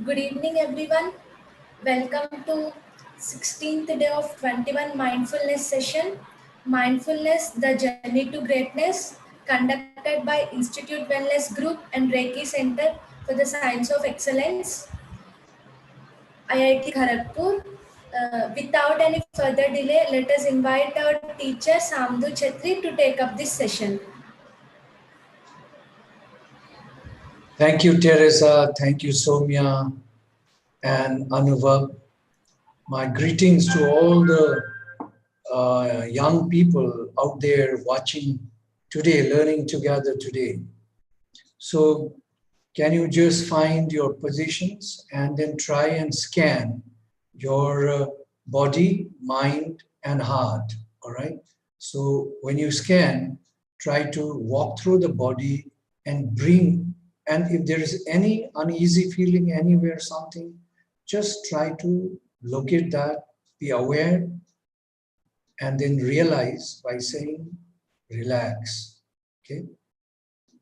Good evening, everyone. Welcome to 16th day of 21 mindfulness session. Mindfulness, the journey to greatness, conducted by Institute Wellness Group and Reiki Center for the Science of Excellence, IIT Kharagpur. Without any further delay, let us invite our teacher Saamdu Chetri to take up this session. Thank you, Teresa. Thank you, Soumya and Anubhav. My greetings to all the young people out there watching today, learning together today. So, can you just find your positions and then try and scan your body, mind, and heart? All right. So, when you scan, try to walk through the body and bring, and if there is any uneasy feeling anywhere, something, just try to locate that, be aware, and then realize by saying, relax. Okay.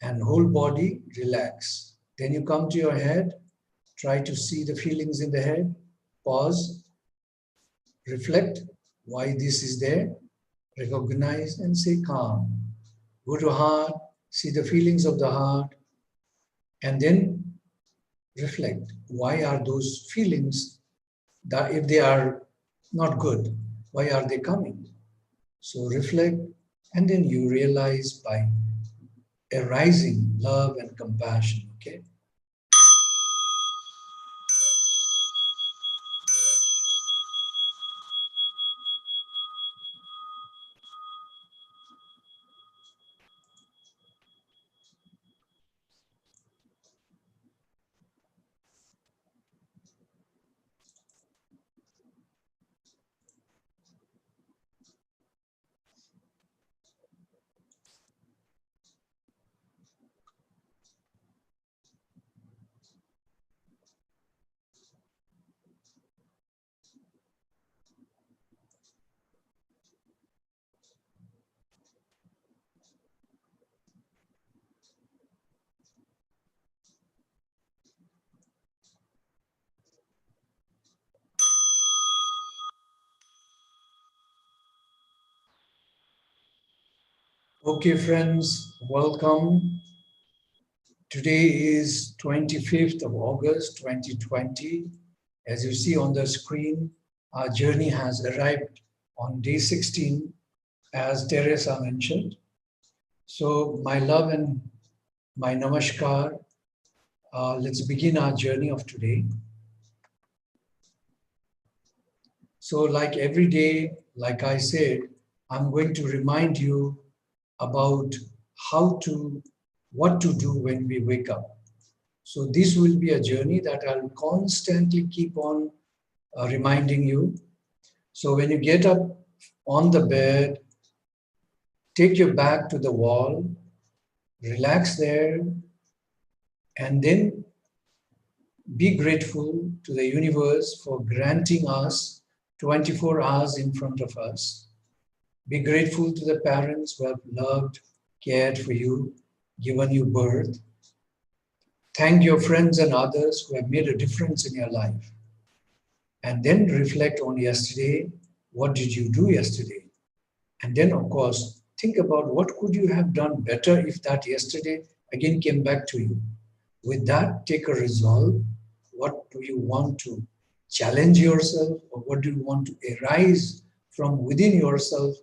And whole body, relax. Then you come to your head, try to see the feelings in the head, pause, reflect why this is there, recognize and say calm. Go to heart, see the feelings of the heart, and then reflect. Why are those feelings, that if they are not good, why are they coming? So reflect, and then you realize by arising love and compassion, okay? Okay, friends, welcome. Today is 25th of August, 2020. As you see on the screen, our journey has arrived on day 16, as Teresa mentioned. So, my love and my namaskar. Let's begin our journey of today. So, like every day, like I said, I'm going to remind you about what to do when we wake up. So this will be a journey that I'll constantly keep on reminding you. So when you get up on the bed, take your back to the wall, relax there, and then be grateful to the universe for granting us 24 hours in front of us. Be grateful to the parents who have loved, cared for you, given you birth. Thank your friends and others who have made a difference in your life. And then reflect on yesterday. What did you do yesterday? And then, of course, think about what could you have done better if that yesterday again came back to you. With that, take a resolve. What do you want to challenge yourself, or what do you want to arise from within yourself?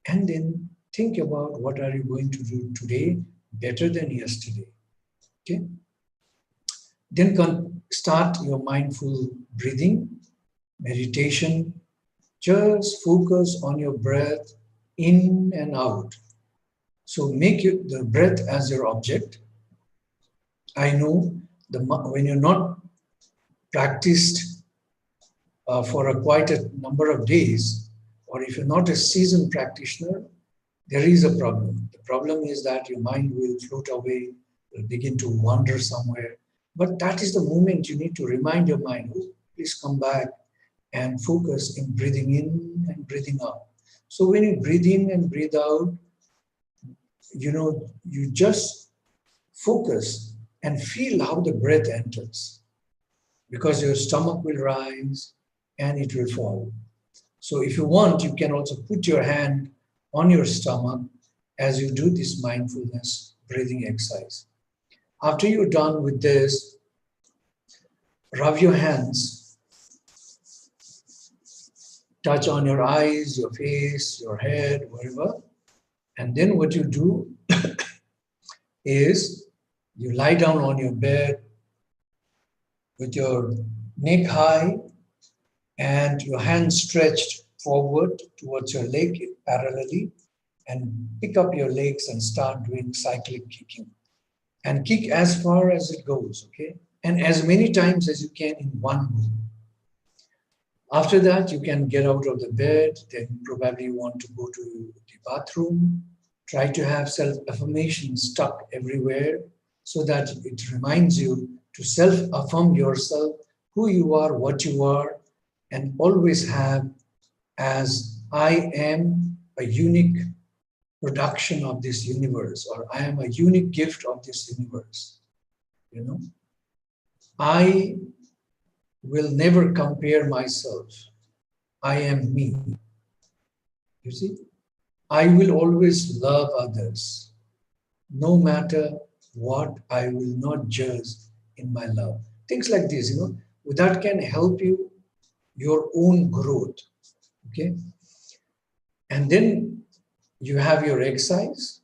And then think about what are you going to do today better than yesterday. Okay? Then start your mindful breathing, meditation. Just focus on your breath in and out. So make the breath as your object. I know when you're not practiced for quite a number of days, or if you're not a seasoned practitioner, there is a problem. The problem is that your mind will float away, will begin to wander somewhere. But that is the moment you need to remind your mind, oh, please come back and focus in breathing in and breathing out. So when you breathe in and breathe out, you just focus and feel how the breath enters. because your stomach will rise and it will fall. So if you want, you can also put your hand on your stomach as you do this mindfulness breathing exercise. After you're done with this, rub your hands, touch on your eyes, your face, your head, wherever. And then what you do is you lie down on your bed with your neck high and your hands stretched forward towards your leg parallelly, and pick up your legs and start doing cyclic kicking. And kick as far as it goes, okay? And as many times as you can in one go. After that, you can get out of the bed, then probably you want to go to the bathroom. Try to have self-affirmation stuck everywhere so that it reminds you to self-affirm yourself, who you are, what you are, and always have as I am a unique production of this universe, or I am a unique gift of this universe. You know, I will never compare myself. I am me. You see, I will always love others. No matter what, I will not judge in my love. Things like this, you know, that can help you your own growth. Okay. And then you have your exercise,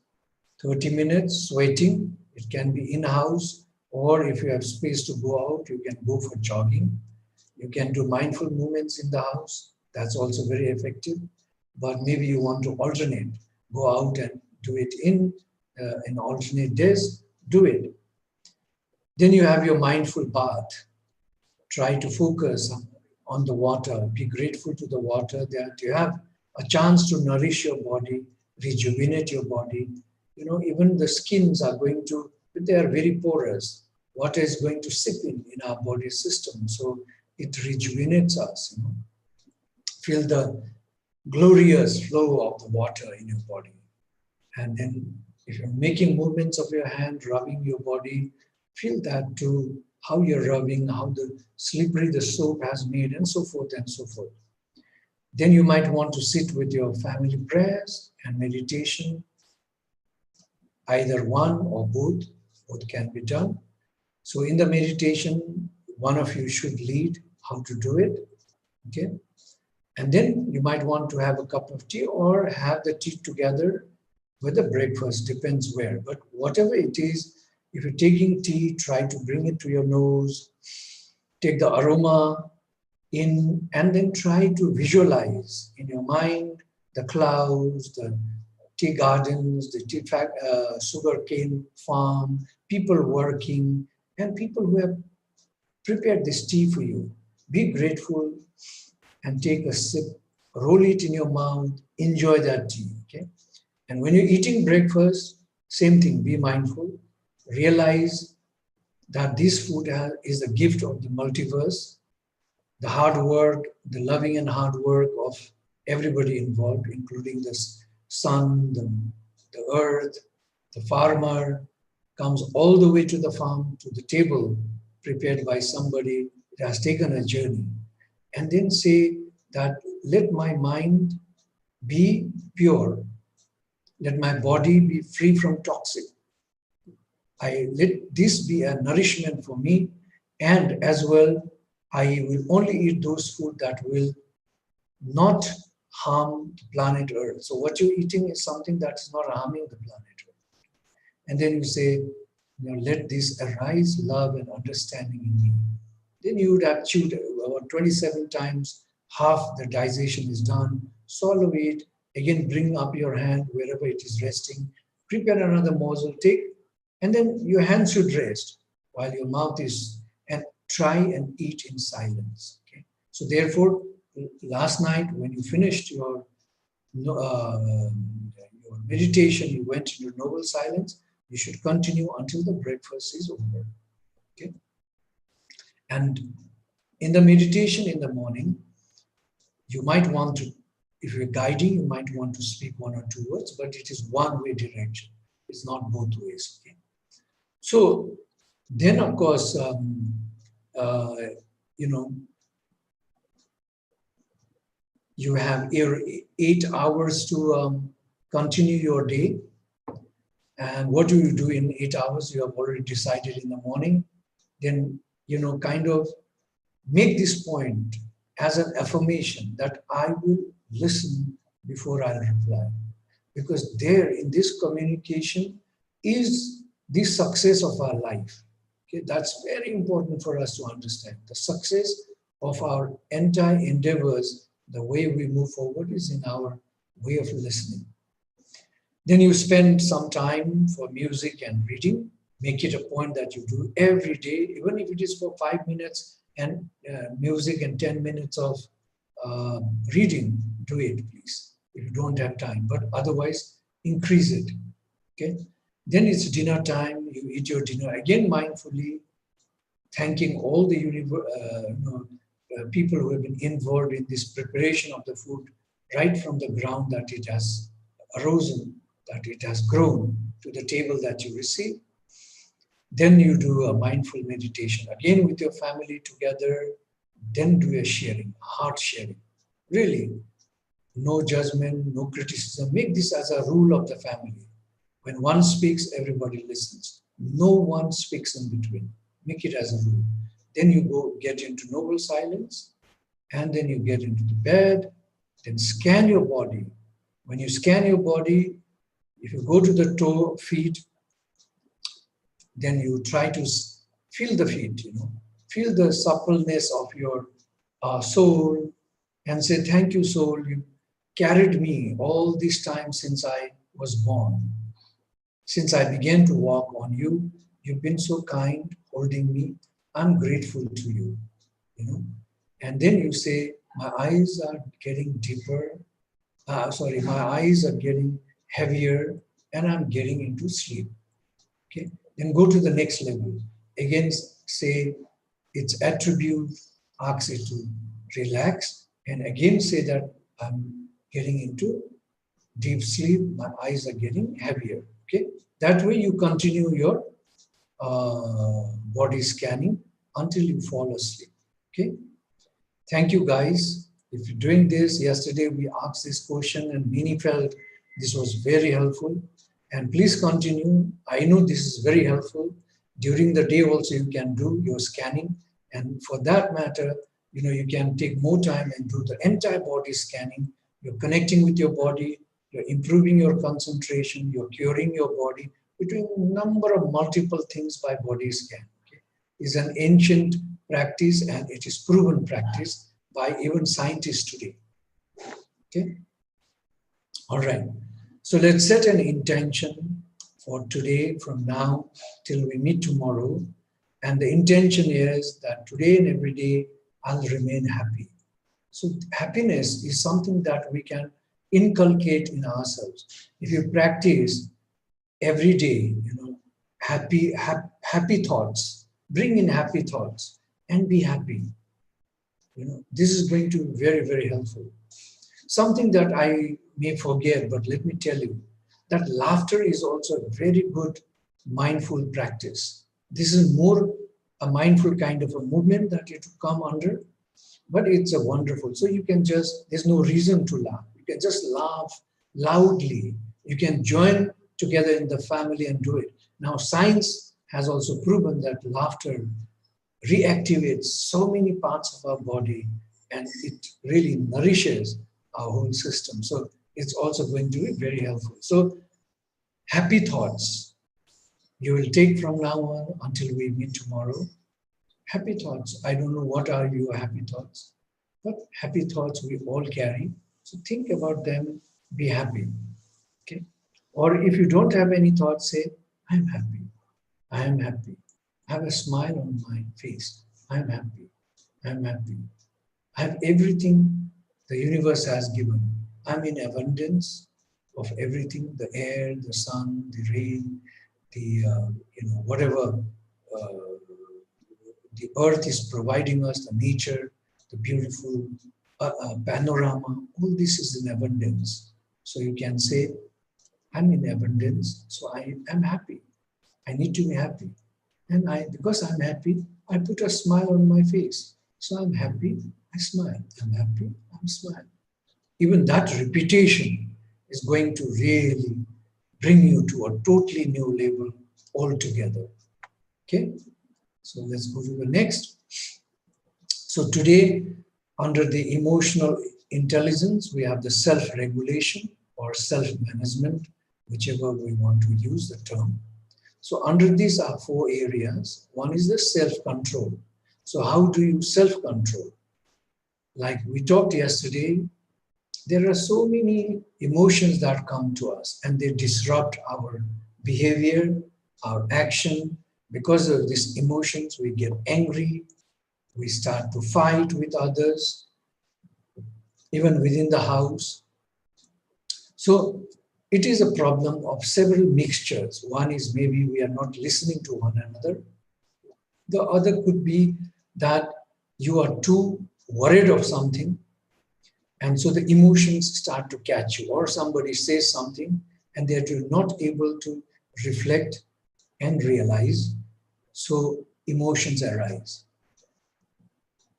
30 minutes sweating. It can be in-house, or if you have space to go out, you can go for jogging. You can do mindful movements in the house. That's also very effective. But maybe you want to alternate. Go out and do it in alternate days. Do it. Then you have your mindful bath. Try to focus on the water. Be grateful to the water that you have a chance to nourish your body, rejuvenate your body. You know, even the skins are going to, they are very porous. Water is going to sip in our body system. So it rejuvenates us, you know. Feel the glorious flow of the water in your body. And then if you're making movements of your hand, rubbing your body, feel that too, how you're rubbing, how the slippery the soap has made, and so forth and so forth. Then you might want to sit with your family prayers and meditation, either one or both can be done. So in the meditation, one of you should lead how to do it, okay? And then you might want to have a cup of tea or have the tea together with the breakfast, depends where. But whatever it is, if you're taking tea, try to bring it to your nose, take the aroma in, and then try to visualize in your mind the clouds, the tea gardens, the sugar cane farm, people working, and people who have prepared this tea for you. Be grateful and take a sip, roll it in your mouth, enjoy that tea, okay? And when you're eating breakfast, same thing, be mindful, realize that this food is a gift of the multiverse, the hard work, the loving and hard work of everybody involved, including the sun, the earth, the farmer, comes all the way to the farm, to the table, prepared by somebody that has taken a journey. And then say that let my mind be pure, let my body be free from toxic. I let this be a nourishment for me, and as well, I will only eat those food that will not harm the planet Earth. So what you're eating is something that is not harming the planet Earth. And then you say, you know, let this arise, love and understanding in me. Then you would have chewed about 27 times, half the digestion is done, swallow it, again bring up your hand wherever it is resting, prepare another morsel, take, and then your hand should rest while your mouth is, and try and eat in silence. Okay? So therefore, last night when you finished your meditation, you went into noble silence, you should continue until the breakfast is over. Okay? And in the meditation in the morning, you might want to, if you're guiding, you might want to speak one or two words, but it is one-way direction. It's not both ways. Okay? So then, of course, you have 8 hours to continue your day. And what do you do in 8 hours? You have already decided in the morning. Then, kind of make this point as an affirmation that I will listen before I reply. Because there in this communication is the success of our life. Okay, that's very important for us to understand. The success of our entire endeavors, the way we move forward, is in our way of listening. Then you spend some time for music and reading. Make it a point that you do every day, even if it is for 5 minutes and music and 10 minutes of reading. Do it, please, if you don't have time. But otherwise, increase it. Okay. Then it's dinner time. You eat your dinner again mindfully, thanking all the people who have been involved in this preparation of the food, right from the ground that it has arisen, that it has grown to the table that you receive. Then you do a mindful meditation again with your family together. Then do a sharing, heart sharing. Really, no judgment, no criticism. Make this as a rule of the family. When one speaks, everybody listens. No one speaks in between. Make it as a rule. Then you go get into noble silence, and then you get into the bed. Then scan your body. When you scan your body, if you go to the feet, then you try to feel the feet, feel the suppleness of your soul, and say, thank you, soul. You carried me all this time since I was born. Since I began to walk on you, you've been so kind, holding me. I'm grateful to you, And then you say, my eyes are getting deeper. My eyes are getting heavier, and I'm getting into sleep. Okay. Then go to the next level. Again, say its attribute, ask it to relax, and again say that I'm getting into deep sleep, my eyes are getting heavier. Okay. That way you continue your body scanning until you fall asleep. Okay. Thank you, guys. If you're doing this, yesterday we asked this question and Mini felt this was very helpful. And please continue. I know this is very helpful. During the day also you can do your scanning. And for that matter, you can take more time and do the entire body scanning. You're connecting with your body. You're improving your concentration. You're curing your body. You're doing a number of multiple things by body scan. Okay? It's an ancient practice and it is proven practice by even scientists today. Okay? All right. So let's set an intention for today from now till we meet tomorrow. And the intention is that today and every day I'll remain happy. So happiness is something that we can inculcate in ourselves. If you practice every day, happy thoughts, bring in happy thoughts and be happy. This is going to be very, very helpful. Something that I may forget, but let me tell you that laughter is also a very good mindful practice. This is more a mindful kind of a movement that you to come under, but it's a wonderful. So you can there's no reason to laugh. You can just laugh loudly. You can join together in the family and do it. Now, science has also proven that laughter reactivates so many parts of our body and it really nourishes our whole system. So it's also going to be very helpful. So happy thoughts you will take from now on until we meet tomorrow. Happy thoughts. I don't know what are your happy thoughts, but happy thoughts we all carry. So think about them, be happy. Okay. Or if you don't have any thoughts, say, I'm happy. I am happy. I have a smile on my face. I'm happy. I'm happy. I have everything the universe has given. I'm in abundance of everything, the air, the sun, the rain, the, whatever the earth is providing us, the nature, the beautiful panorama, all this is in abundance. So you can say, I'm in abundance, so I am happy. I need to be happy. And because I'm happy, I put a smile on my face. So I'm happy, I smile. I'm happy, I'm smiling. Even that repetition is going to really bring you to a totally new level altogether. Okay, so let's go to the next. So today, under the emotional intelligence, we have the self-regulation or self-management, whichever we want to use the term. So under these are four areas. One is the self-control. So how do you self-control? Like we talked yesterday, there are so many emotions that come to us and they disrupt our behavior, our action. Because of these emotions, we get angry, we start to fight with others, even within the house. So it is a problem of several mixtures. One is maybe we are not listening to one another. The other could be that you are too worried of something, and so the emotions start to catch you, or somebody says something and they're not able to reflect and realize, so emotions arise.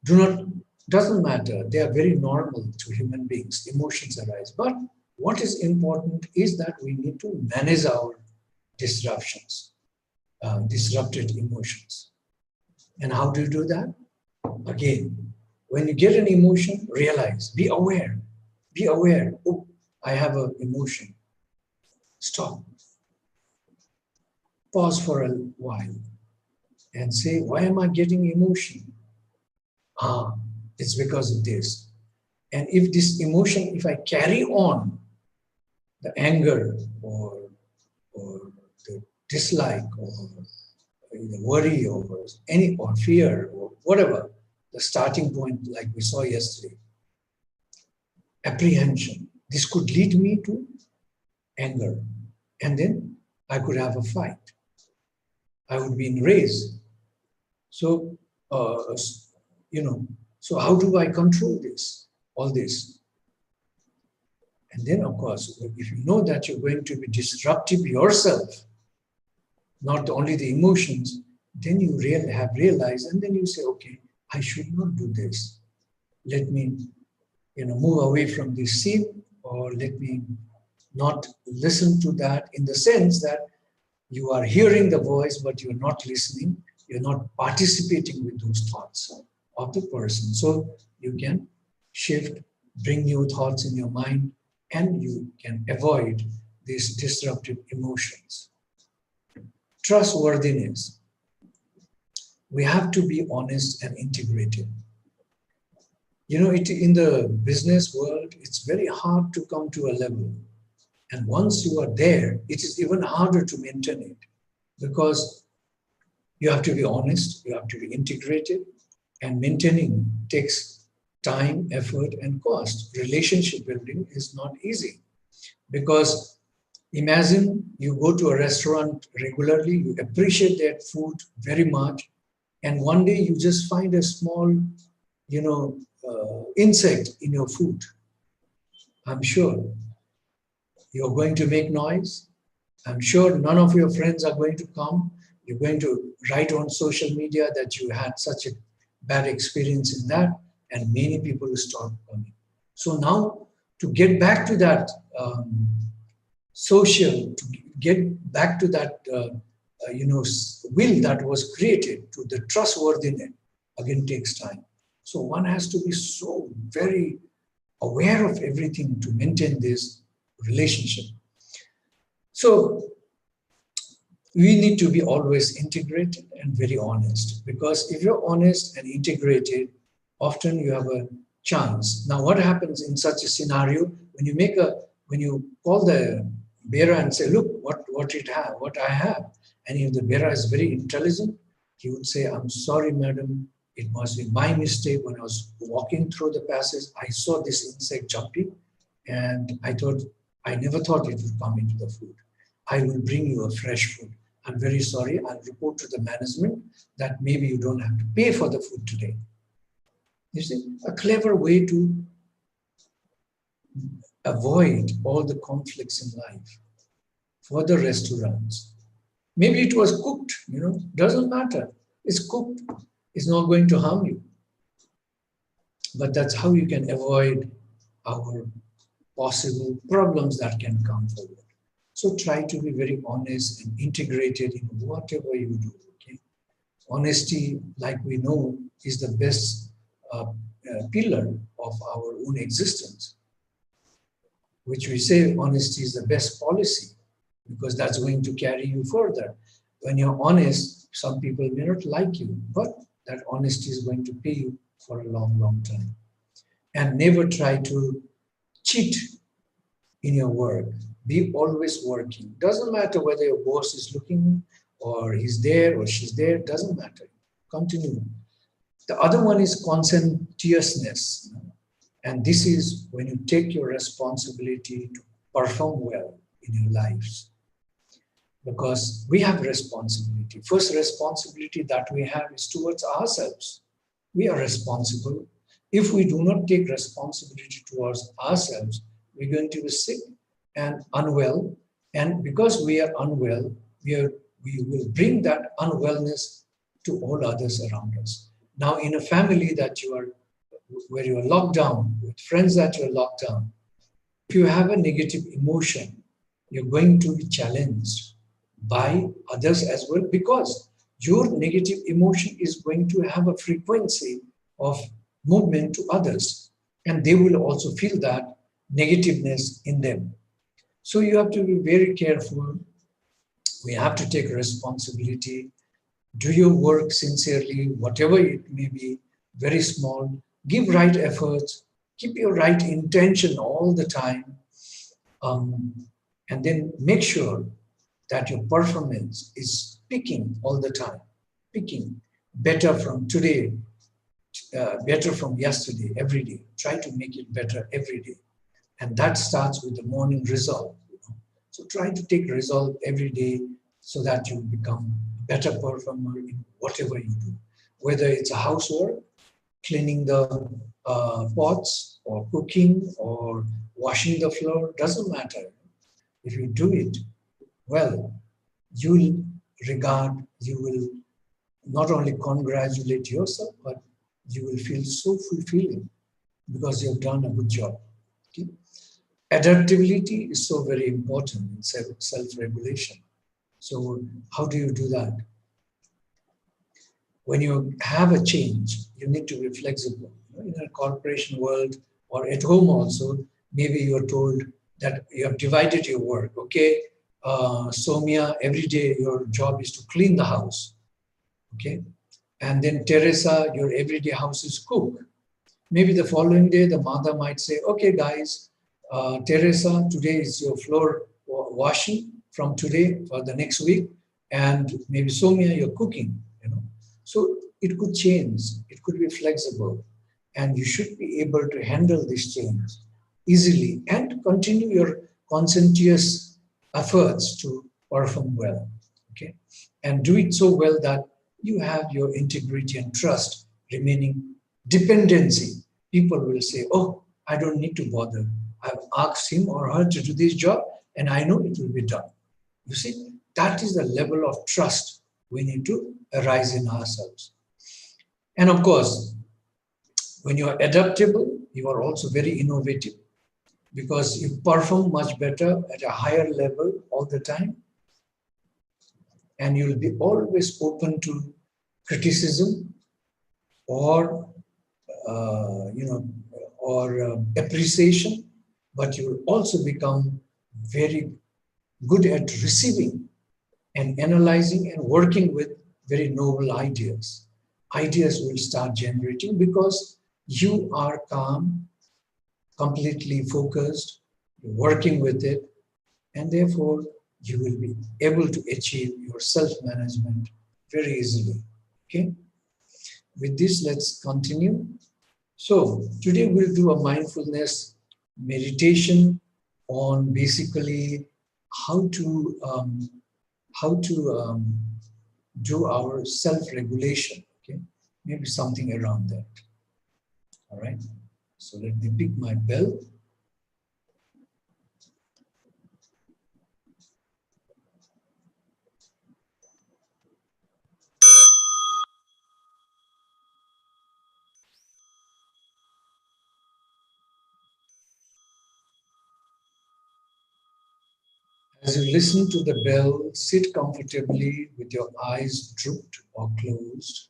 Doesn't matter, they are very normal to human beings, emotions arise. But what is important is that we need to manage our disruptions, disrupted emotions. And how do you do that? Again, when you get an emotion, realize, be aware, be aware. Oh, I have an emotion. Stop. Pause for a while and say, why am I getting emotion? Ah, it's because of this. And if this emotion, if I carry on the anger or the dislike or the worry or any or fear or whatever, the starting point like we saw yesterday, apprehension, this could lead me to anger. And then I could have a fight. I would be enraged. So, so how do I control this, all this? And then, of course, if you know that you're going to be disruptive yourself, not only the emotions, then you have realized, and then you say, okay, I should not do this. Let me, move away from this scene, or let me not listen to that, in the sense that you are hearing the voice, but you're not listening. You're not participating with those thoughts of the person. So you can shift, bring new thoughts in your mind, and you can avoid these disruptive emotions. Trustworthiness. We have to be honest and integrated. In the business world, it's very hard to come to a level. And once you are there, it is even harder to maintain it, because you have to be honest, you have to be integrated, and maintaining takes time, effort, and cost. Relationship building is not easy, because imagine you go to a restaurant regularly, you appreciate that food very much, and one day you just find a small, insect in your food. I'm sure you're going to make noise. I'm sure none of your friends are going to come. You're going to write on social media that you had such a bad experience in that, and many people will start coming. So now, to get back to that to get back to that, will that was created, to the trustworthiness, again takes time. So one has to be so very aware of everything to maintain this relationship. So we need to be always integrated and very honest, because if you're honest and integrated, often you have a chance. Now, what happens in such a scenario when you call the bearer and say, look, what I have, and if the bearer is very intelligent, he would say, I'm sorry, madam, it must be my mistake. When I was walking through the passage, I saw this insect jumping, and I never thought it would come into the food. I will bring you a fresh food. I'm very sorry. I'll report to the management that maybe you don't have to pay for the food today. You see, a clever way to avoid all the conflicts in life for the restaurants. Maybe it was cooked, doesn't matter. It's cooked. It's not going to harm you. But that's how you can avoid our possible problems that can come forward. So try to be very honest and integrated in whatever you do. Okay, honesty, like we know, is the best pillar of our own existence. Which we say honesty is the best policy because that's going to carry you further. When you're honest, some people may not like you, but that honesty is going to pay you for a long, long time. And never try to cheat in your work. Be always working. Doesn't matter whether your boss is looking or he's there or she's there, doesn't matter. Continue. The other one is conscientiousness. And this is when you take your responsibility to perform well in your lives. Because we have responsibility. First responsibility that we have is towards ourselves. We are responsible. If we do not take responsibility towards ourselves, we're going to be sick and unwell. And because we are unwell, we will bring that unwellness to all others around us. Now, in a family that you are, where you are locked down, with friends that you are locked down, if you have a negative emotion, you're going to be challenged by others as well because your negative emotion is going to have a frequency of movement to others and they will also feel that negativeness in them. So you have to be very careful. We have to take responsibility. Do your work sincerely, whatever it may be, very small. Give right efforts. Keep your right intention all the time. And then make sure that your performance is peaking all the time, peaking better from today, better from yesterday, every day. Try to make it better every day. And that starts with the morning resolve. So try to take resolve every day so that you become a better performer in whatever you do. Whether it's a housework, cleaning the pots, or cooking, or washing the floor, doesn't matter. If you do it well, you will you will not only congratulate yourself, but you will feel so fulfilling because you have done a good job. Okay? Adaptability is so very important in self-regulation. So how do you do that? When you have a change, you need to be flexible. In a corporation world or at home also, maybe you are told that you have divided your work. Okay, Somia, every day your job is to clean the house. Okay, and then Teresa, your everyday house is cook. Maybe the following day, the mother might say, okay, guys, Teresa, today is your floor washing from today for the next week. And maybe Somia, you're cooking, So it could change. It could be flexible. And you should be able to handle this change easily and continue your conscientious efforts to perform well. Okay? And do it so well that you have your integrity and trust remaining dependency. People will say, oh, I don't need to bother. I've asked him or her to do this job and I know it will be done. You see, that is the level of trust we need to arise in ourselves. And of course, when you are adaptable, you are also very innovative because you perform much better at a higher level all the time. And you'll be always open to criticism or appreciation, but you will also become very good at receiving and analyzing and working with very noble ideas. Ideas will start generating because you are calm, completely focused, working with it, and therefore you will be able to achieve your self-management very easily. Okay? With this, let's continue. So today we'll do a mindfulness meditation on basically how to do our self-regulation. Okay, maybe something around that. All right. So let me pick my bell. As you listen to the bell, sit comfortably with your eyes drooped or closed,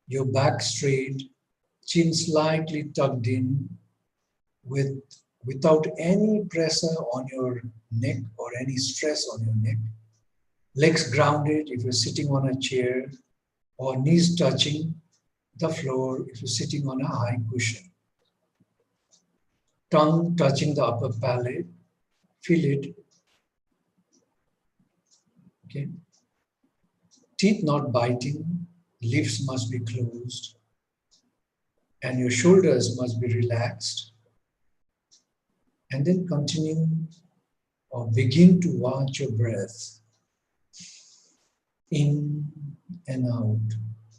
your back straight, chin slightly tucked in, without any pressure on your neck or any stress on your neck. Legs grounded if you're sitting on a chair, or knees touching the floor if you're sitting on a high cushion. Tongue touching the upper palate, feel it. Okay. Teeth not biting, lips must be closed, and your shoulders must be relaxed. And then continue or begin to watch your breath in and out.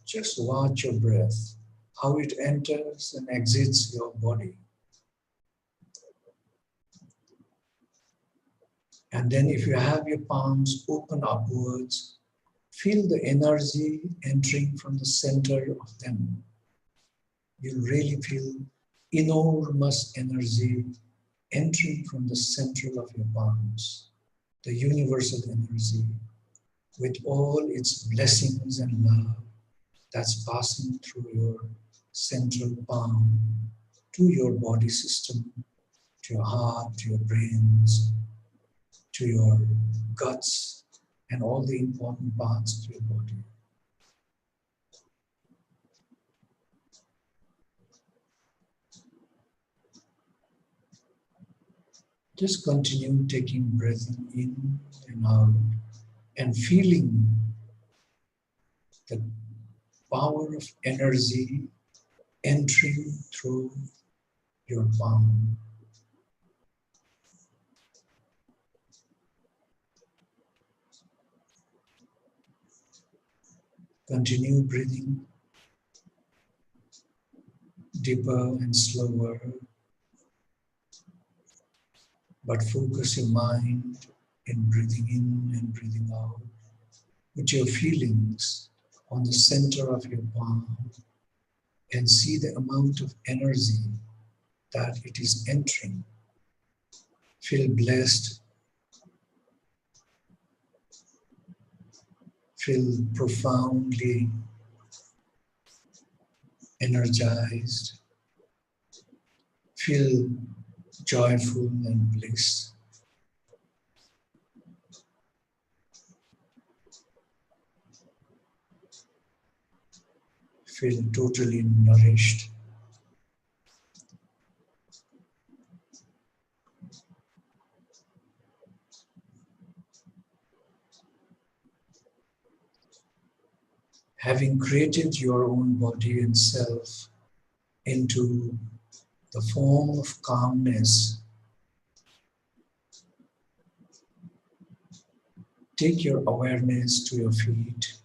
Just watch your breath, how it enters and exits your body. And then if you have your palms open upwards, feel the energy entering from the center of them. You'll really feel enormous energy entering from the center of your palms, the universal energy with all its blessings and love that's passing through your central palm to your body system, to your heart, to your brains, to your guts, and all the important parts of your body. Just continue taking breath in and out and feeling the power of energy entering through your palm. Continue breathing deeper and slower, but focus your mind in breathing in and breathing out. Put your feelings on the center of your palm and see the amount of energy that it is entering. Feel blessed, feel profoundly energized, feel joyful and bliss. Feel totally nourished. Having created your own body and self into the form of calmness, take your awareness to your feet.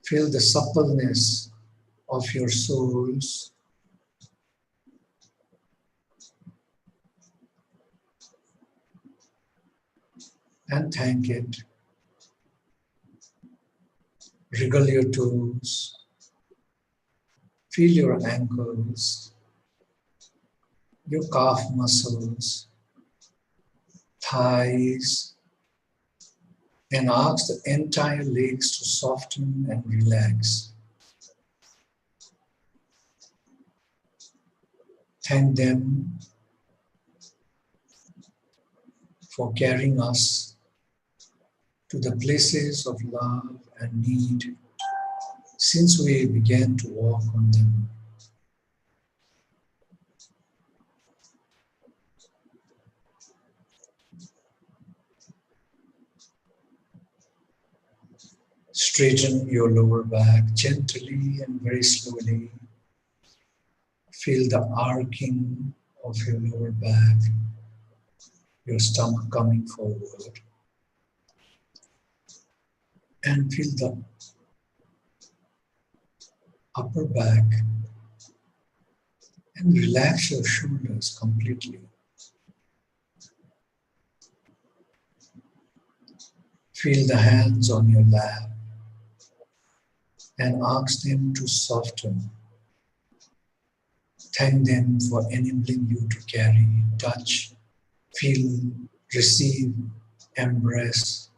Feel the suppleness of your soles. And thank it. Wriggle your toes. Feel your ankles, your calf muscles, thighs, and ask the entire legs to soften and relax. Thank them for carrying us to the places of love and need since we began to walk on them. Straighten your lower back gently and very slowly. Feel the arcing of your lower back, your stomach coming forward. And feel the upper back and relax your shoulders completely. Feel the hands on your lap and ask them to soften. Thank them for enabling you to carry, touch, Feel, receive, embrace,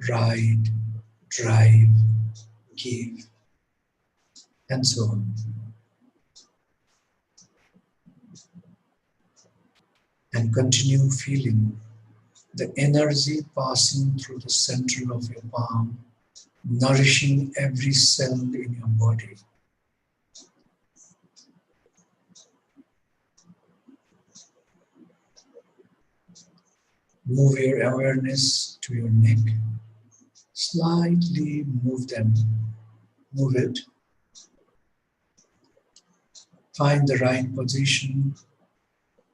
ride, drive, give, and so on. And continue feeling the energy passing through the center of your palm, nourishing every cell in your body. Move your awareness to your neck. Slightly move it. Find the right position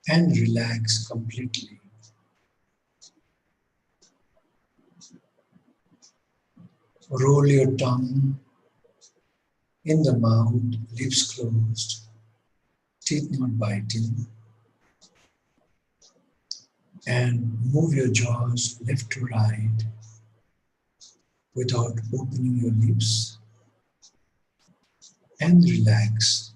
and relax completely. Roll your tongue in the mouth, lips closed, teeth not biting, and move your jaws left to right without opening your lips, and relax.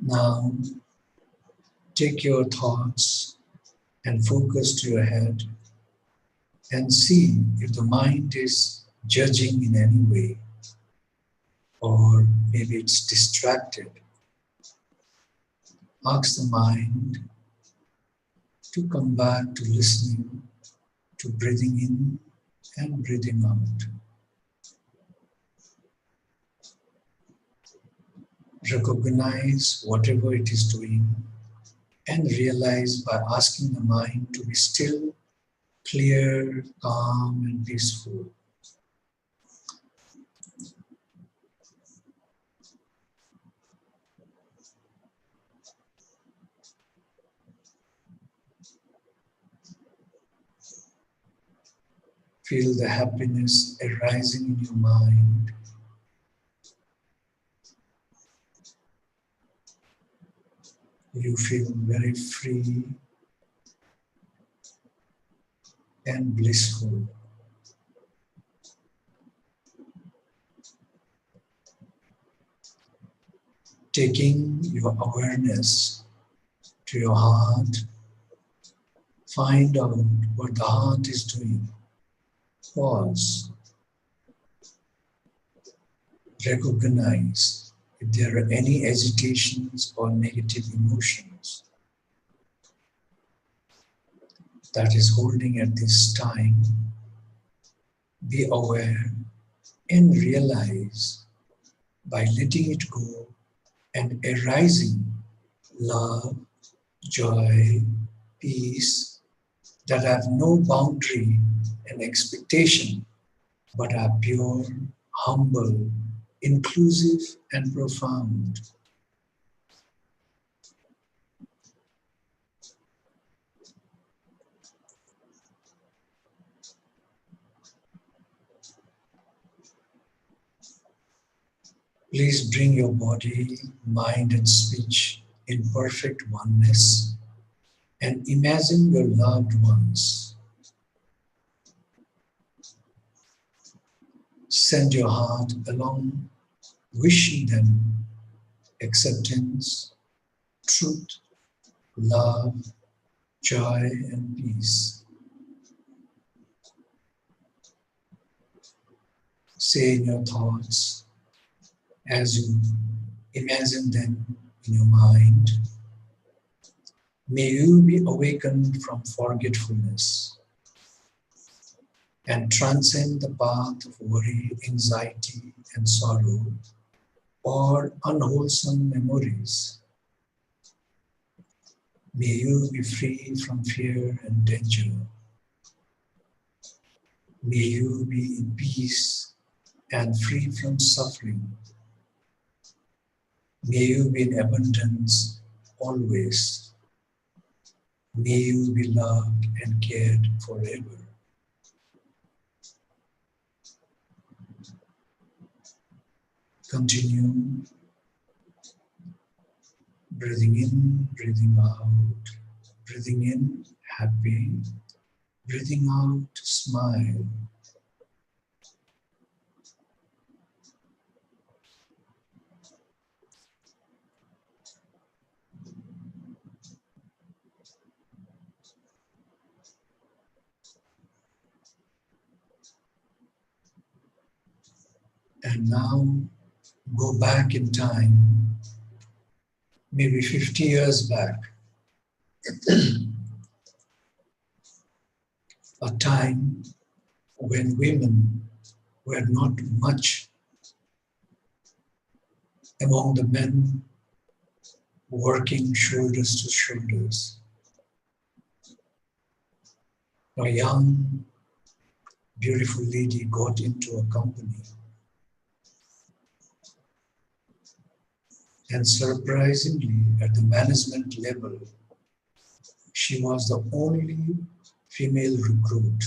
Now take your thoughts and focus to your head and see if the mind is judging in any way, or maybe it's distracted. Ask the mind to come back to listening, to breathing in and breathing out. Recognize whatever it is doing and realize by asking the mind to be still, clear, calm, and peaceful. Feel the happiness arising in your mind. You feel very free and blissful. Taking your awareness to your heart, find out what the heart is doing. Pause. Recognize if there are any agitations or negative emotions that is holding at this time. Be aware and realize by letting it go and arising love, joy, peace that have no boundary and expectation but are pure, humble, inclusive, and profound. Please bring your body, mind, and speech in perfect oneness and imagine your loved ones. Send your heart along, wishing them acceptance, truth, love, joy, and peace. Say in your thoughts, as you imagine them in your mind, may you be awakened from forgetfulness and transcend the path of worry, anxiety, and sorrow, or unwholesome memories. May you be free from fear and danger. May you be in peace and free from suffering. May you be in abundance always. May you be loved and cared forever. Continue breathing in, breathing out. Breathing in, happy. Breathing out, smile. and now go back in time, maybe 50 years back, a time when women were not much among the men working shoulders to shoulders. A young, beautiful lady got into a company, and surprisingly, at the management level, she was the only female recruit.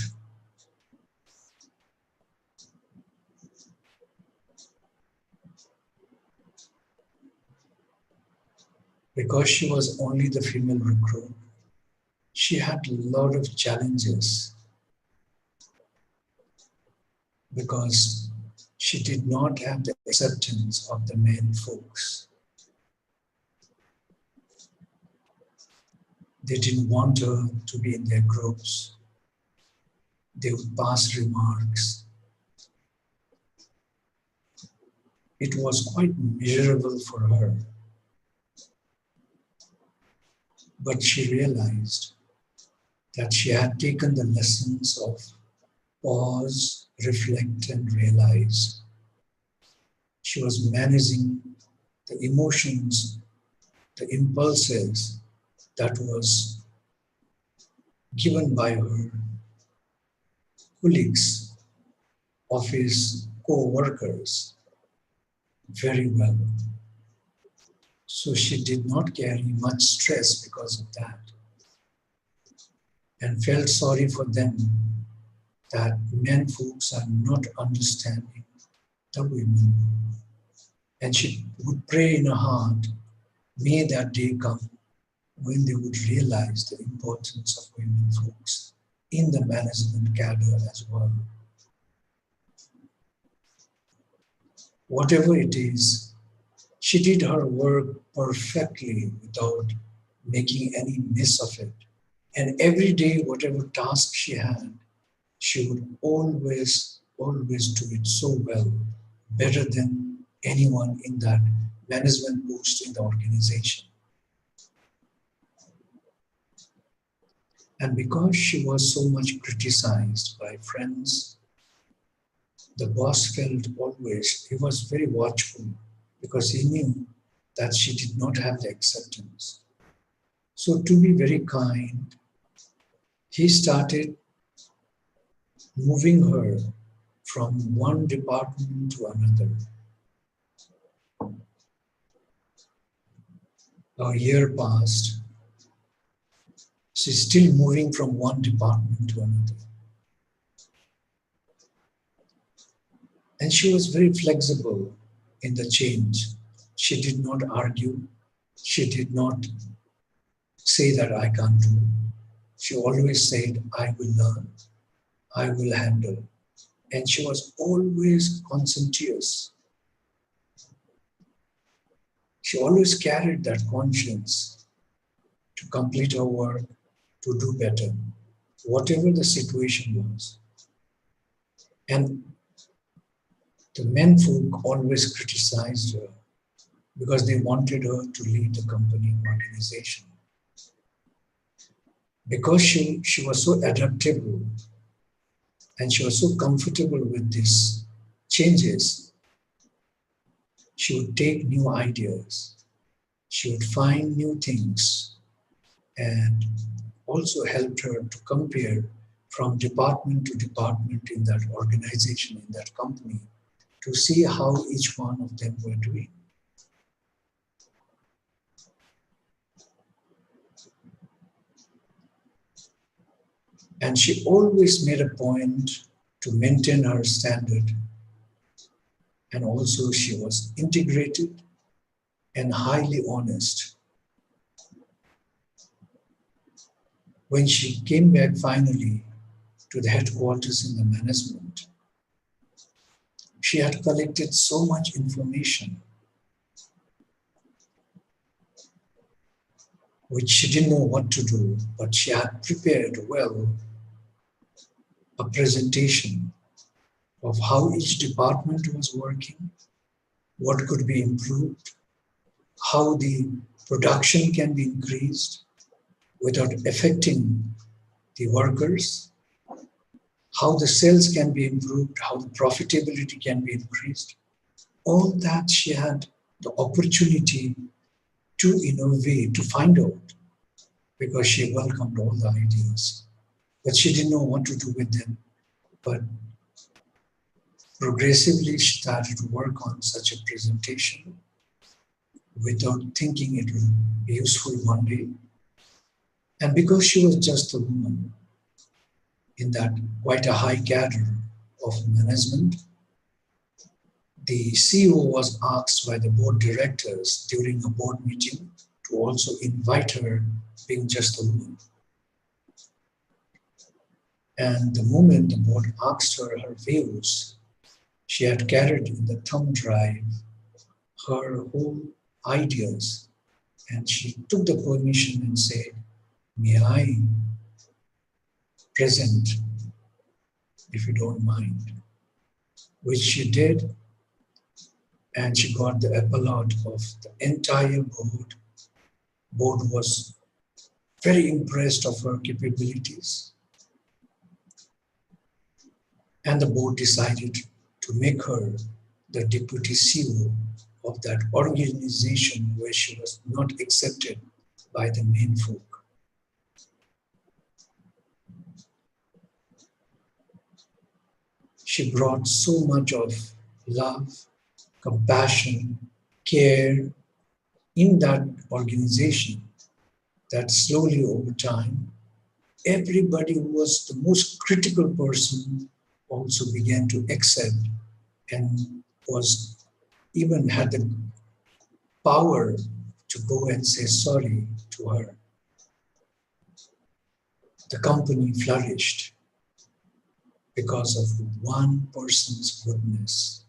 Because she was only the female recruit, she had a lot of challenges because she did not have the acceptance of the men folks. They didn't want her to be in their groups. They would pass remarks. It was quite miserable for her. But she realized that she had taken the lessons of pause, reflect, and realize. She was managing the emotions, the impulses that was given by her colleagues, office co-workers very well. So she did not carry much stress because of that and felt sorry for them that men folks are not understanding the women. And she would pray in her heart, may that day come when they would realize the importance of women folks in the management cadre as well. Whatever it is, she did her work perfectly without making any miss of it. And every day, whatever task she had, she would always do it so well, better than anyone in that management post in the organization. And because she was so much criticized by friends, the boss felt always, he was very watchful because he knew that she did not have the acceptance. So to be very kind, he started moving her from one department to another. A year passed. She's still moving from one department to another. And she was very flexible in the change. She did not argue. She did not say that I can't do. She always said, I will learn. I will handle. And she was always conscientious. She always carried that conscience to complete her work, to do better, whatever the situation was. And the men folk always criticized her because they wanted her to lead the company organization. Because she was so adaptable and she was so comfortable with these changes, she would take new ideas, she would find new things, and also helped her to compare from department to department in that organization, in that company, to see how each one of them were doing. And she always made a point to maintain her standard. And also she was integrated and highly honest. When she came back finally to the headquarters in the management, she had collected so much information which she didn't know what to do, but she had prepared well a presentation of how each department was working, what could be improved, how the production can be increased without affecting the workers, how the sales can be improved, how the profitability can be increased. All that she had the opportunity to innovate, to find out, because she welcomed all the ideas. But she didn't know what to do with them. But progressively she started to work on such a presentation without thinking it would be useful one day. And because she was just a woman in that quite a high cadre of management, the CEO was asked by the board directors during a board meeting to also invite her, being just a woman. And the moment the board asked her her views, she had carried in the thumb drive her whole ideas, and she took the permission and said, "May I present, if you don't mind?" Which she did, and she got the applaud of the entire board. Board was very impressed of her capabilities, and the board decided to make her the deputy CEO of that organization where she was not accepted by the main folk. She brought so much of love, compassion, care in that organization that slowly over time, everybody who was the most critical person also began to accept and was even had the power to go and say sorry to her. The company flourished because of one person's goodness.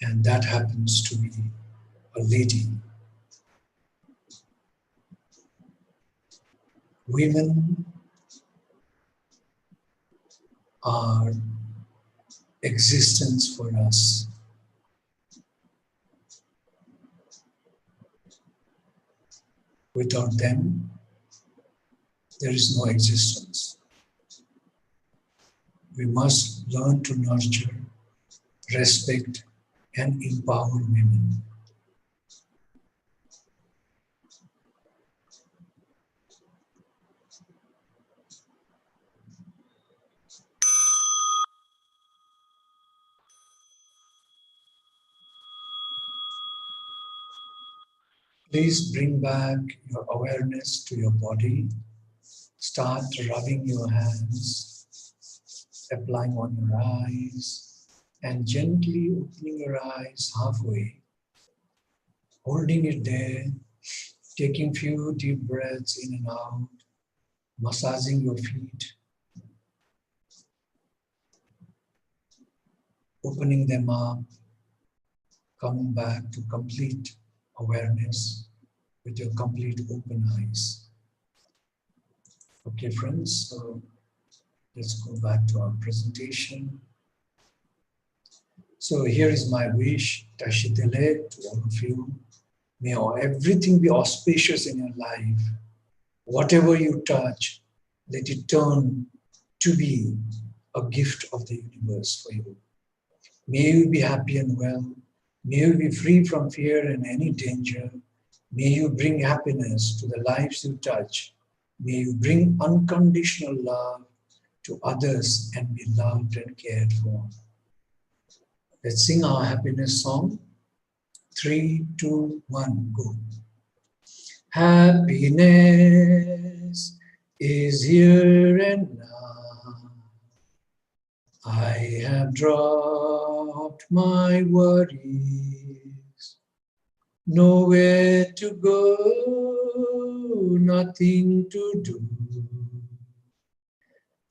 And that happens to be a lady. Women are existence for us. Without them, there is no existence. We must learn to nurture, respect, and empower women. Please bring back your awareness to your body. Start rubbing your hands, applying on your eyes, and gently opening your eyes halfway, holding it there, taking few deep breaths in and out, massaging your feet, opening them up, coming back to complete awareness with your complete open eyes. Okay, friends, so let's go back to our presentation. So here is my wish, Tashitele, to all of you. May everything be auspicious in your life. Whatever you touch, let it turn to be a gift of the universe for you. May you be happy and well. May you be free from fear and any danger. May you bring happiness to the lives you touch. May you bring unconditional love to others and be loved and cared for. Let's sing our happiness song. 3, 2, 1, go. Happiness is here and now. I have dropped my worries. Nowhere to go, nothing to do.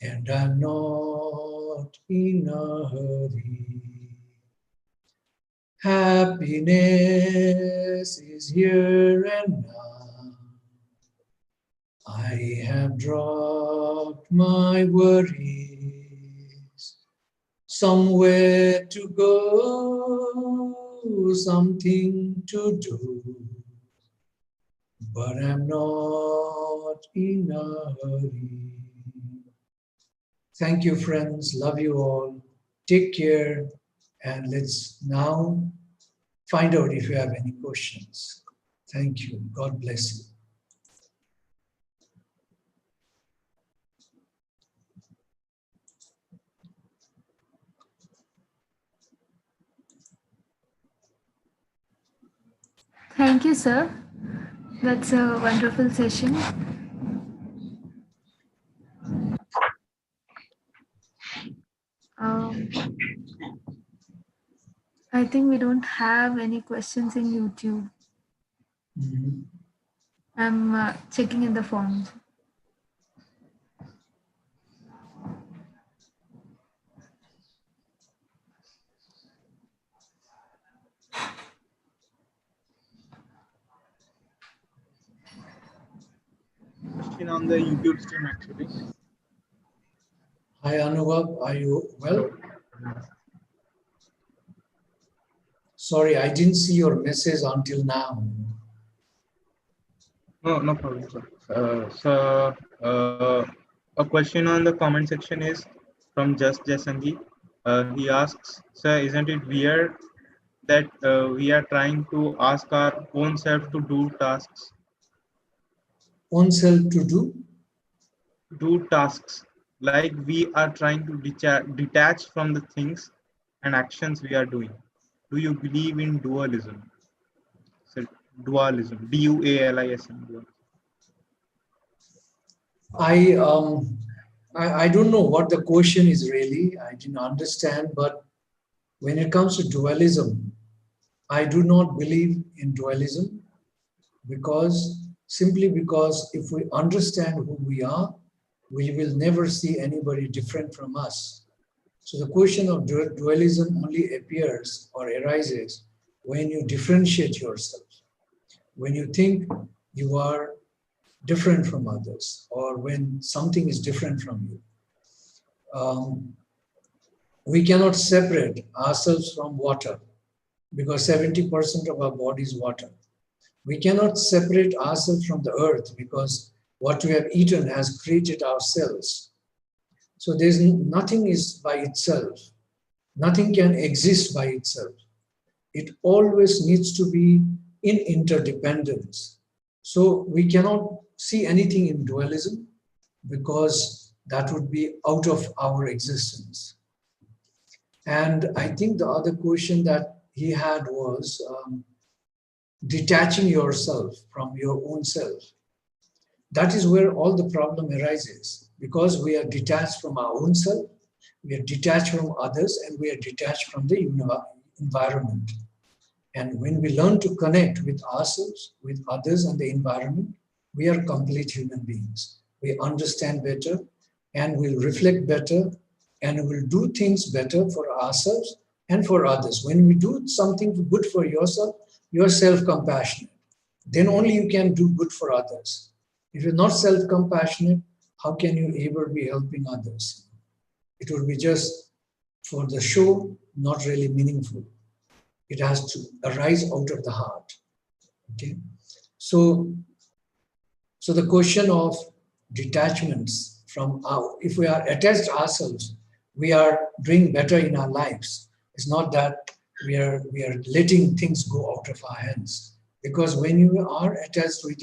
And I'm not in a hurry. Happiness is here and now. I have dropped my worries. Somewhere to go, something to do, but I'm not in a hurry. Thank you, friends. Love you all. Take care. And let's now find out if you have any questions. Thank you. God bless you. Thank you, sir. That's a wonderful session. I think we don't have any questions in YouTube. I'm checking in the forms. Question on the YouTube stream actually. Hi, Anubhav. Are you well? Sorry, I didn't see your message until now. No problem, sir. A question on the comment section is from Just Jasangi. He asks, sir, isn't it weird that we are trying to ask our own self to do tasks? Own self to do? Do tasks. Like we are trying to detach from the things and actions we are doing. Do you believe in dualism? So, dualism. D-U-A-L-I-S-M. I don't know what the question is really. I didn't understand, but when it comes to dualism, I do not believe in dualism simply because if we understand who we are, we will never see anybody different from us. So the question of dualism only appears or arises when you differentiate yourself, when you think you are different from others, or when something is different from you. We cannot separate ourselves from water because 70% of our body is water. We cannot separate ourselves from the earth because what we have eaten has created our cells. So nothing is by itself. Nothing can exist by itself. It always needs to be in interdependence. So we cannot see anything in dualism because that would be out of our existence. And I think the other question that he had was detaching yourself from your own self. That is where all the problem arises, because we are detached from our own self, we are detached from others, and we are detached from the environment. And when we learn to connect with ourselves, with others, and the environment, we are complete human beings. We understand better, and we'll reflect better, and we'll do things better for ourselves and for others. When we do something good for yourself, you are self-compassionate. Then only you can do good for others. If you're not self-compassionate, how can you ever be helping others? It will be just for the show, not really meaningful. It has to arise out of the heart. Okay? So the question of detachments from if we are attached to ourselves, we are doing better in our lives. It's not that we are letting things go out of our hands. Because when you are attached with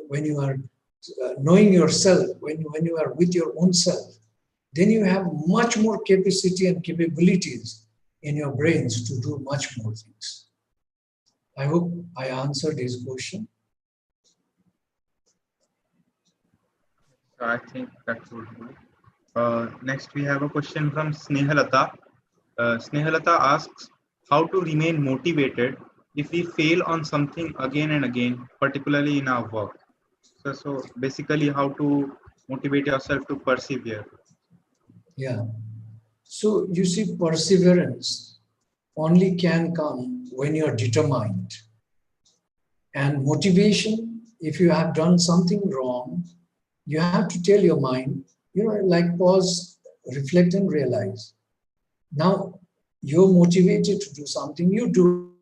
when you are knowing yourself, when you are with your own self, then you have much more capacity and capabilities in your brains to do much more things. I hope I answered his question. I think that would do. Next, we have a question from Snehalata. Snehalata asks, how to remain motivated if we fail on something again and again, particularly in our work? So basically, how to motivate yourself to persevere. Yeah. So you see, perseverance only can come when you're determined. And motivation, if you have done something wrong, you have to tell your mind like pause, reflect and realize. Now you're motivated to do something, you do it.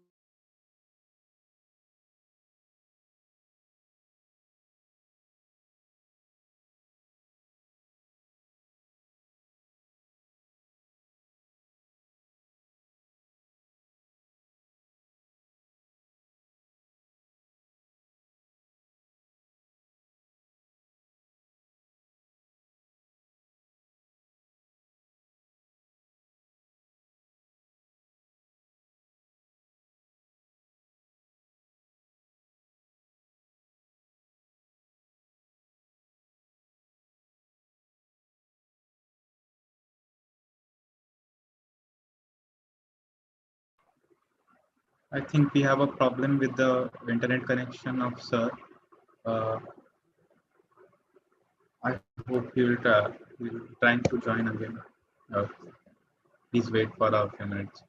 I think we have a problem with the internet connection of Sir. Uh, I hope he will trying to join again. Uh, please wait for a few minutes.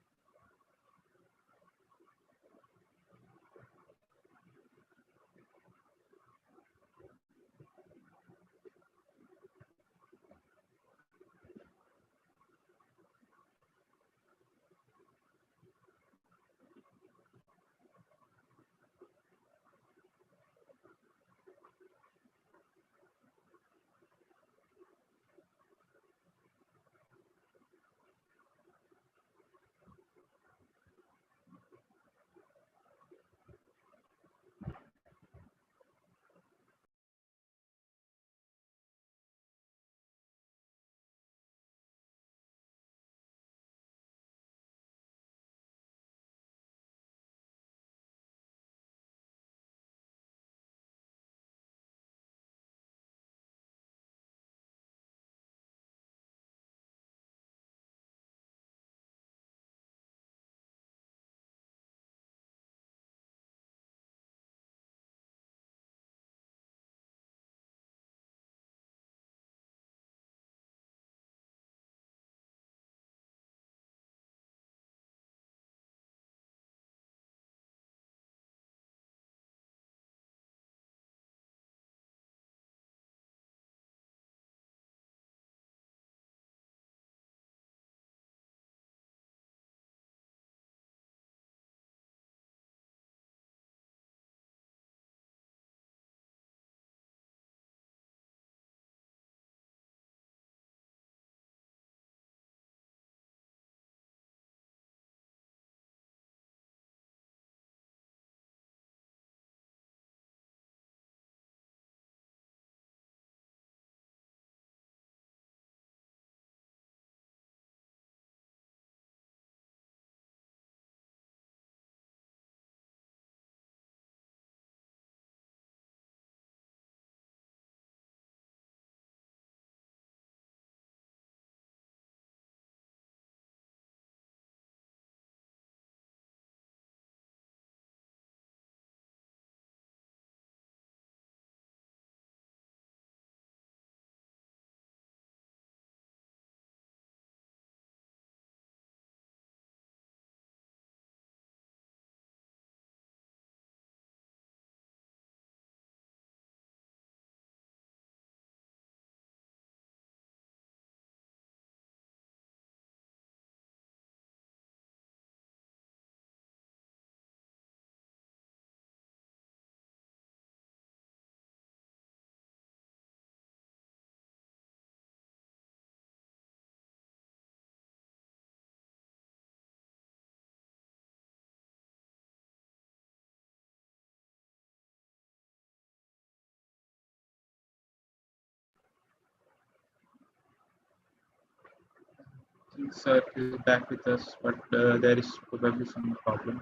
I think Sir is back with us, but there is probably some problem.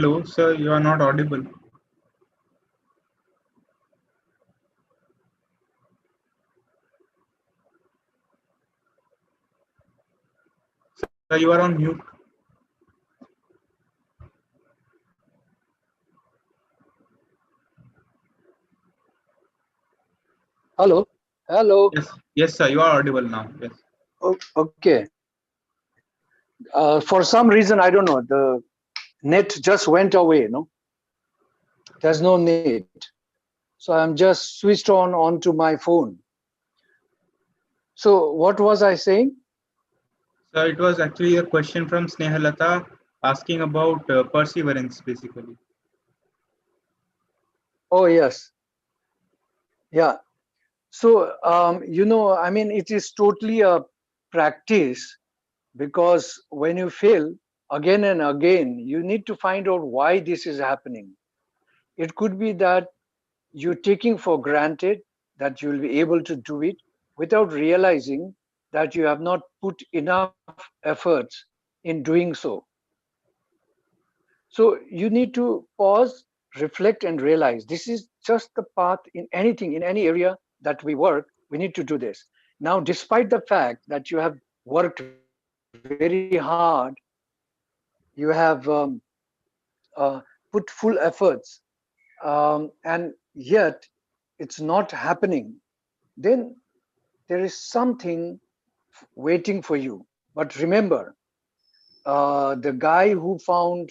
Hello, sir, you are not audible. Sir, you are on mute. Hello? Hello? Yes, yes, sir, you are audible now. Yes. Okay. For some reason, I don't know, the net just went away, no? There's no net. So I'm just switched onto my phone. So what was I saying? So it was actually a question from Snehalata asking about perseverance, basically. Oh, yes. Yeah. So, I mean, it is totally a practice, because when you fail again and again, you need to find out why this is happening. It could be that you're taking for granted that you'll be able to do it without realizing that you have not put enough efforts in doing so. So you need to pause, reflect, and realize this is just the path in anything, in any area that we work, we need to do this. Now, despite the fact that you have worked very hard, you have put full efforts, and yet it's not happening, then there is something waiting for you. But remember, the guy who found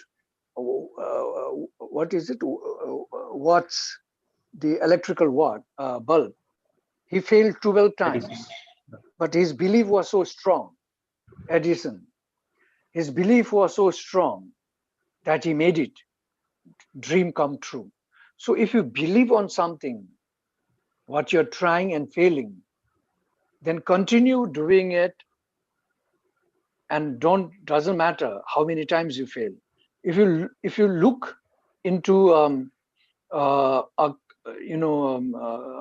what is it? Watts, the electrical bulb. He failed 12 Edison. times, but his belief was so strong. Edison, his belief was so strong that he made it. Dream come true. So if you believe on something, what you're trying and failing, then continue doing it, and don't doesn't matter how many times you fail. If you look into a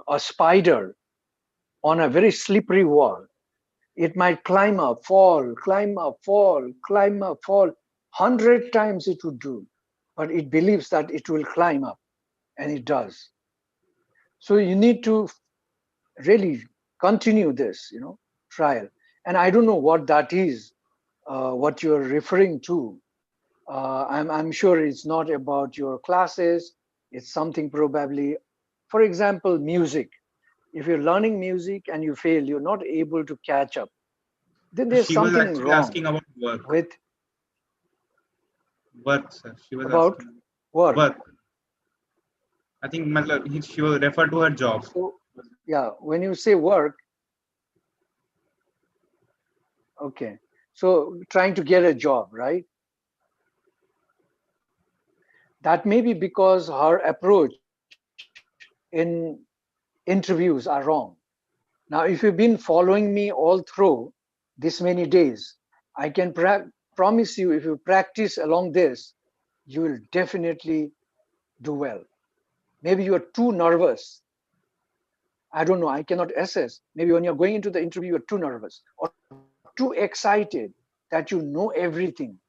a spider on a very slippery wall, it might climb up, fall, climb up, fall, climb up, fall. 100 times it would do, but it believes that it will climb up, and it does. So you need to really continue this, trial. And I don't know what that is, what you're referring to. I'm sure it's not about your classes. It's something probably, for example, music. If you're learning music and you fail, you're not able to catch up, then there's She was something actually wrong asking about work. with Work, sir. She was about asking work. work. I think she was referred to her job. So, yeah, when you say work, okay, so trying to get a job, right? That may be because her approach in interviews are wrong. Now, if you've been following me all through this many days, I can promise you, if you practice along this, you will definitely do well. Maybe you are too nervous. I don't know. I cannot assess. Maybe when you're going into the interview, you're too nervous or too excited that you know everything.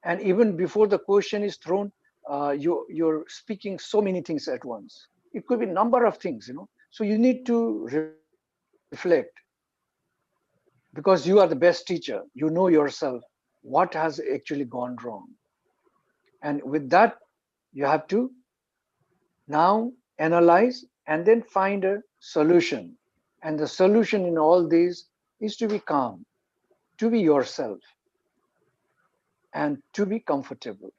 And even before the question is thrown, you're speaking so many things at once. It could be a number of things. So you need to reflect, because you are the best teacher. You know yourself what has actually gone wrong. And with that, you have to now analyze and then find a solution. And the solution in all these is to be calm, to be yourself, and to be comfortable.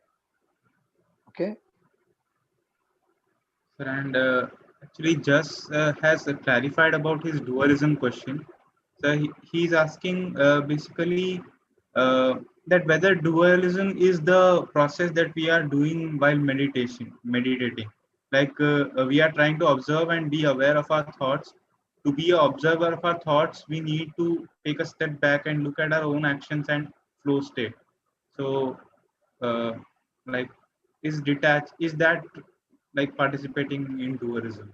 Okay? Sir, and actually, Just has clarified about his dualism question. So he's asking basically that whether dualism is the process that we are doing while meditating. Like we are trying to observe and be aware of our thoughts. To be an observer of our thoughts, we need to take a step back and look at our own actions and flow state. So, uh, like, is that like participating in tourism?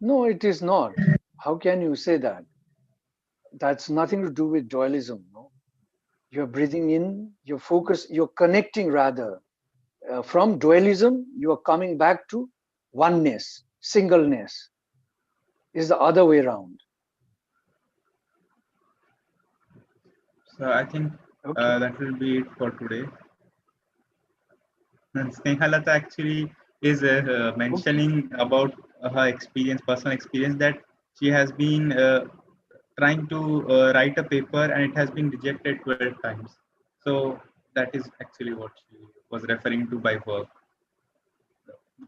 No, it is not. How can you say that? That's nothing to do with dualism. No? You're breathing in, you're focus, you're connecting rather. From dualism, you are coming back to oneness, singleness. Is the other way around. So I think Okay. that will be it for today. And Snehalata actually is Okay. mentioning about her experience, personal experience, that she has been trying to write a paper and it has been rejected 12 times. So that is actually what she was referring to by work,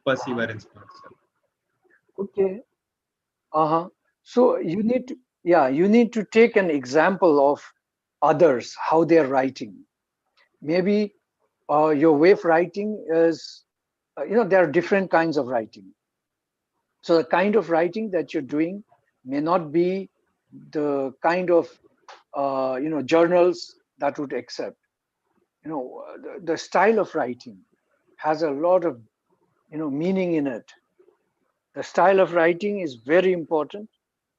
perseverance concept. Okay. Uh-huh. So you need to, yeah, you need to take an example of others, how they're writing. Maybe your way of writing is, there are different kinds of writing. So the kind of writing that you're doing may not be the kind of, journals that would accept. The style of writing has a lot of, meaning in it. The style of writing is very important.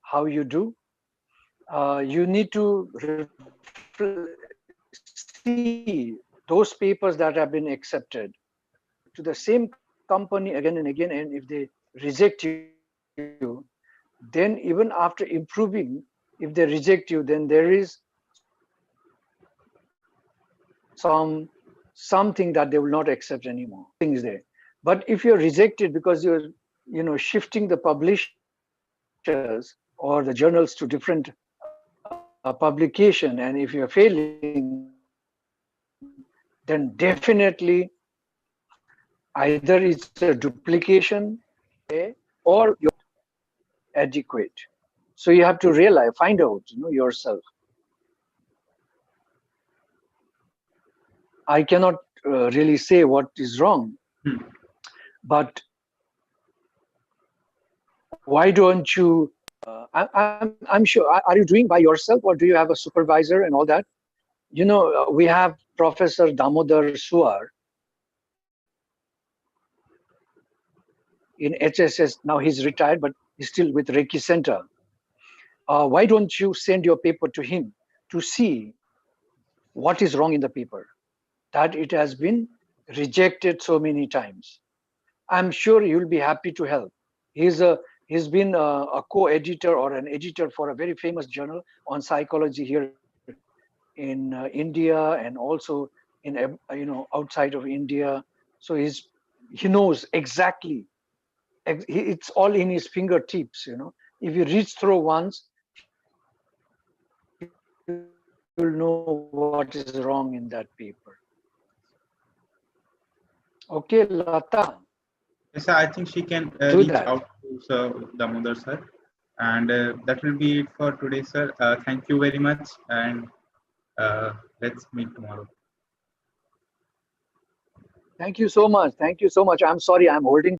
How you do. You need to see those papers that have been accepted to the same company again and again, and if they reject you, then even after improving, if they reject you, then there is something that they will not accept anymore. Things there. But if you're rejected because you're shifting the publishers or the journals to different publication, and if you're failing, then definitely either it's a duplication or you're adequate. So you have to realize, find out, yourself. I cannot really say what is wrong, Hmm. but why don't you? I'm sure. Are you doing by yourself, or do you have a supervisor and all that? We have Professor Damodar Suar in HSS. Now he's retired, but he's still with Reiki Center. Why don't you send your paper to him to see what is wrong in the paper, that it has been rejected so many times? I'm sure you'll be happy to help. He's a he's been a co-editor or an editor for a very famous journal on psychology here in India, and also in outside of India. So he knows exactly. It's all in his fingertips. If you reach through once, you'll know what is wrong in that paper. Okay, Lata, Yes, sir, I think she can do reach that. out to Sir Damodar sir. And that will be it for today, sir. Thank you very much. And let's meet tomorrow. Thank you so much. Thank you so much. I'm sorry I'm holding